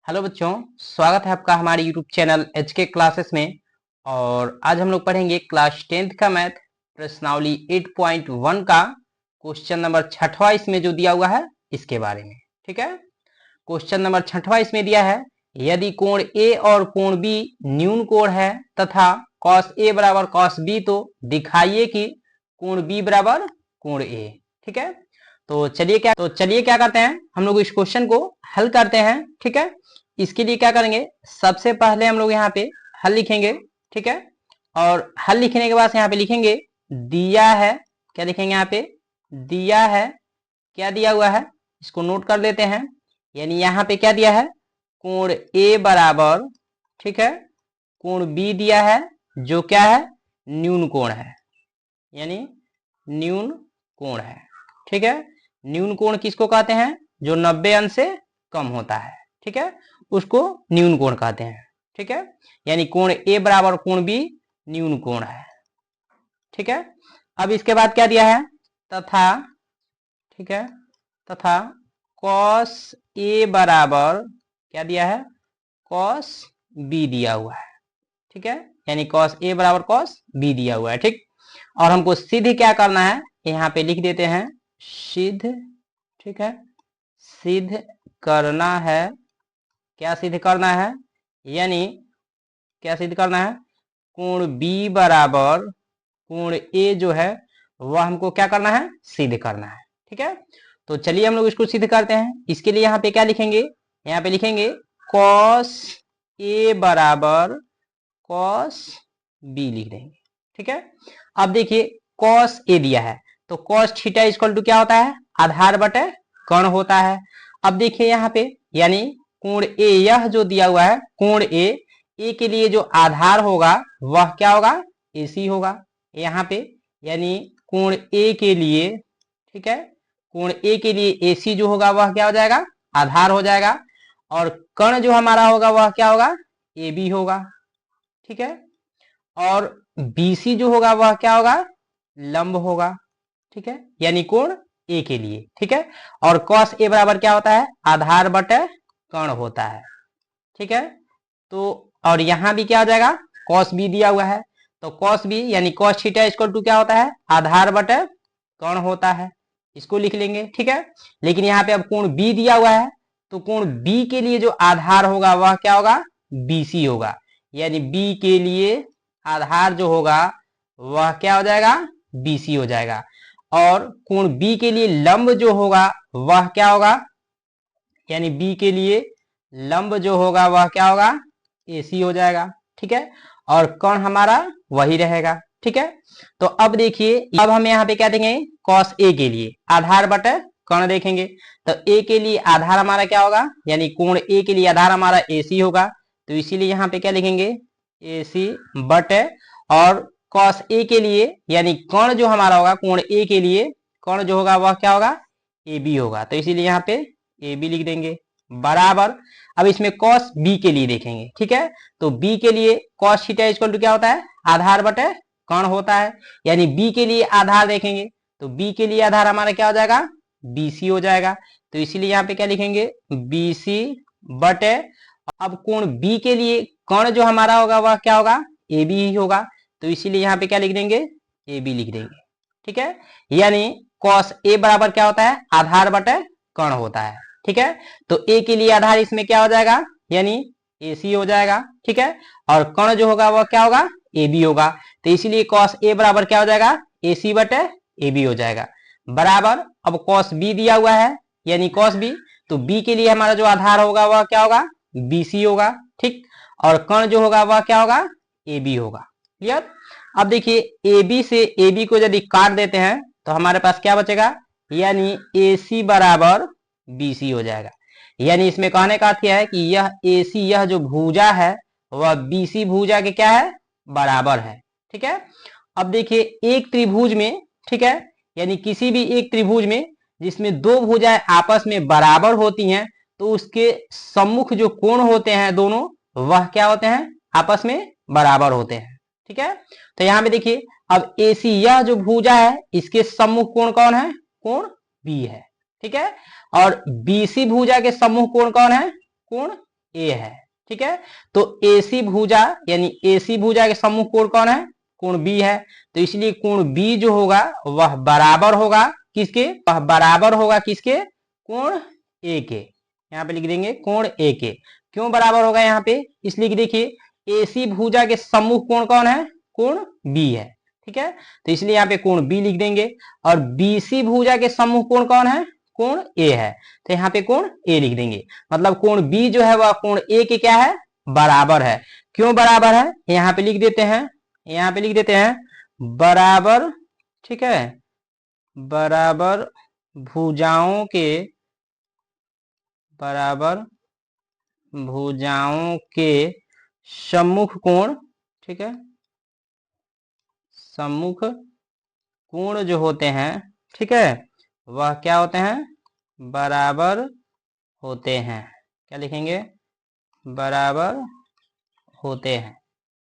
Hello बच्चों, स्वागत है आपका हमारे यूट्यूब चैनल एचके क्लासेस में। और आज हम लोग पढ़ेंगे क्लास 10th का मैथ प्रश्नावली 8.1 का क्वेश्चन नंबर 6वां इसमें जो दिया हुआ है इसके बारे में। ठीक है, क्वेश्चन नंबर 6वां इसमें दिया है, यदि कोण ए और कोण बी न्यून कोण है तथा कॉस ए बराबर कॉस बी तो दिखाइए कि कोण बी बराबर कोण ए। ठीक है, तो चलिए क्या करते हैं, हम लोग इस क्वेश्चन को हल करते हैं। ठीक है, इसके लिए क्या करेंगे, सबसे पहले हम लोग यहाँ पे हल लिखेंगे। ठीक है, और हल लिखने के बाद यहाँ पे लिखेंगे दिया है, क्या लिखेंगे यहाँ पे, दिया है, क्या दिया हुआ है इसको नोट कर लेते हैं। यानी यहाँ पे क्या दिया है, कोण ए बराबर, ठीक है, कोण बी दिया है जो क्या है, न्यून कोण है, यानी न्यून कोण है। ठीक है, न्यून कोण किसको कहते हैं, जो 90 अंश से कम होता है। ठीक है, उसको न्यून कोण कहते हैं। ठीक है, यानी कोण ए बराबर कोण बी न्यून कोण है। ठीक है, अब इसके बाद क्या दिया है, तथा, ठीक है, तथा कॉस ए बराबर क्या दिया है, कॉस बी दिया हुआ है। ठीक है, यानी कॉस ए बराबर कॉस बी दिया हुआ है। ठीक, और हमको सिद्ध क्या करना है, यहाँ पे लिख देते हैं सिद्ध। ठीक है, सिद्ध करना है, क्या सिद्ध करना है, यानी क्या सिद्ध करना है, कोण B बराबर कोण A जो है वह हमको क्या करना है, सिद्ध करना है। ठीक है, तो चलिए हम लोग इसको सिद्ध करते हैं। इसके लिए यहाँ पे क्या लिखेंगे, यहाँ पे लिखेंगे cos A बराबर cos B लिख देंगे। ठीक है, अब देखिए cos A दिया है तो cos थीटा इक्वल टू क्या होता है, आधार बटे कर्ण होता है। अब देखिए यहाँ पे, यानी कोण ए, यह जो दिया हुआ है कोण ए के लिए जो आधार होगा वह क्या होगा, AC होगा यहाँ पे। यानी कोण ए के लिए, ठीक है, कोण ए के लिए AC जो होगा वह क्या हो जाएगा, आधार हो जाएगा। और कर्ण जो हमारा होगा वह क्या होगा, AB होगा। ठीक है, और BC जो होगा वह क्या होगा, लंब होगा। ठीक है, यानी कोण ए के लिए। ठीक है, और cos A बराबर क्या होता है, आधार बटे कर्ण होता है। ठीक है, तो और यहां भी क्या हो जाएगा, cos B दिया हुआ है तो cos B यानी cos थीटा इक्वल टू क्या होता है, आधार बटे कर्ण होता है। इसको लिख लेंगे। ठीक है, लेकिन यहाँ पे अब कोण B दिया हुआ है तो कोण B के लिए जो आधार होगा वह क्या होगा, BC होगा। यानी B के लिए आधार जो होगा वह क्या हो जाएगा, BC हो जाएगा। और कोण B के लिए लंब जो होगा वह क्या होगा, यानी B के लिए लंब जो होगा वह क्या होगा, AC हो जाएगा। ठीक है, और कर्ण हमारा वही रहेगा। ठीक है, तो अब देखिए, अब हम यहाँ पे क्या देखेंगे, cos A के लिए आधार बटे कर्ण देखेंगे। तो A के लिए आधार हमारा क्या होगा, यानी कोण A के लिए आधार हमारा AC होगा। तो इसीलिए यहाँ पे क्या लिखेंगे, AC बटे, और cos A के लिए यानी कर्ण जो हमारा होगा कोण A के लिए, कर्ण जो होगा वह क्या होगा, AB होगा। तो इसीलिए यहाँ पे AB लिख देंगे बराबर। अब इसमें cos B के लिए देखेंगे। ठीक है, तो B के लिए cos थीटा इक्वल टू क्या होता है, आधार बटे कर्ण होता है। यानी B के लिए आधार देखेंगे तो B के लिए आधार हमारा क्या हो जाएगा, BC हो जाएगा। तो इसीलिए यहाँ पे क्या लिखेंगे, BC बटे, अब कोण B के लिए कर्ण जो हमारा होगा वह क्या होगा, AB ही होगा। तो इसीलिए यहाँ पे क्या लिख देंगे, AB लिख देंगे। ठीक है, यानी cos A बराबर क्या होता है, आधार बटे कर्ण होता है। ठीक है, तो A के लिए आधार इसमें क्या हो जाएगा, यानी AC हो जाएगा। ठीक है, और कर्ण जो होगा वह क्या होगा, AB होगा। तो इसीलिए cos A बराबर क्या हो जाएगा, AC बटे AB हो जाएगा बराबर। अब cos B दिया हुआ है, यानी cos B, तो B के लिए हमारा जो आधार होगा वह क्या होगा, BC होगा। ठीक, और कर्ण जो होगा वह क्या होगा, AB होगा। क्लियर। अब देखिए AB से AB को यदि काट देते हैं तो हमारे पास क्या बचेगा, यानी AC बराबर BC हो जाएगा। यानी इसमें कहने का अर्थ है कि यह AC, यह जो भुजा है वह BC भुजा के क्या है, बराबर है। ठीक है, अब देखिए एक त्रिभुज में, ठीक है, यानी किसी भी एक त्रिभुज में जिसमें दो भुजाएं आपस में बराबर होती हैं तो उसके सम्मुख जो कोण होते हैं दोनों वह क्या होते हैं, आपस में बराबर होते हैं। ठीक है, तो यहां पे देखिए, अब AC यह जो भुजा है इसके सम्मुख कोण कौन है, कोण B है। ठीक है, और BC भुजा के सम्मुख कोण कौन है, कोण ए है। ठीक है, तो एसी भुजा यानी एसी भुजा के सम्मुख कोण कौन है? कोण बी है। तो इसलिए कोण बी जो होगा वह बराबर होगा किसके? वह बराबर होगा किसके? कोण ए के। यहाँ पे लिख देंगे कोण ए के। क्यों बराबर होगा यहाँ पे? इसलिए कि देखिए एसी भुजा के सम्मुख कोण कौन है? कोण बी है। ठीक है, तो इसलिए यहाँ पे कोण बी लिख देंगे। और बीसी भुजा के सम्मुख कोण कौन है? कोण ए है। तो यहाँ पे कोण ए लिख देंगे। मतलब कोण बी जो है वह कोण ए के क्या है? बराबर है। क्यों बराबर है? यहाँ पे लिख देते हैं, यहाँ पे लिख देते हैं बराबर। ठीक है, बराबर भुजाओं के, बराबर भुजाओं के सम्मुख कोण। ठीक है, सम्मुख कोण जो होते हैं, ठीक है, वह क्या होते हैं? बराबर होते हैं। क्या लिखेंगे? बराबर होते हैं।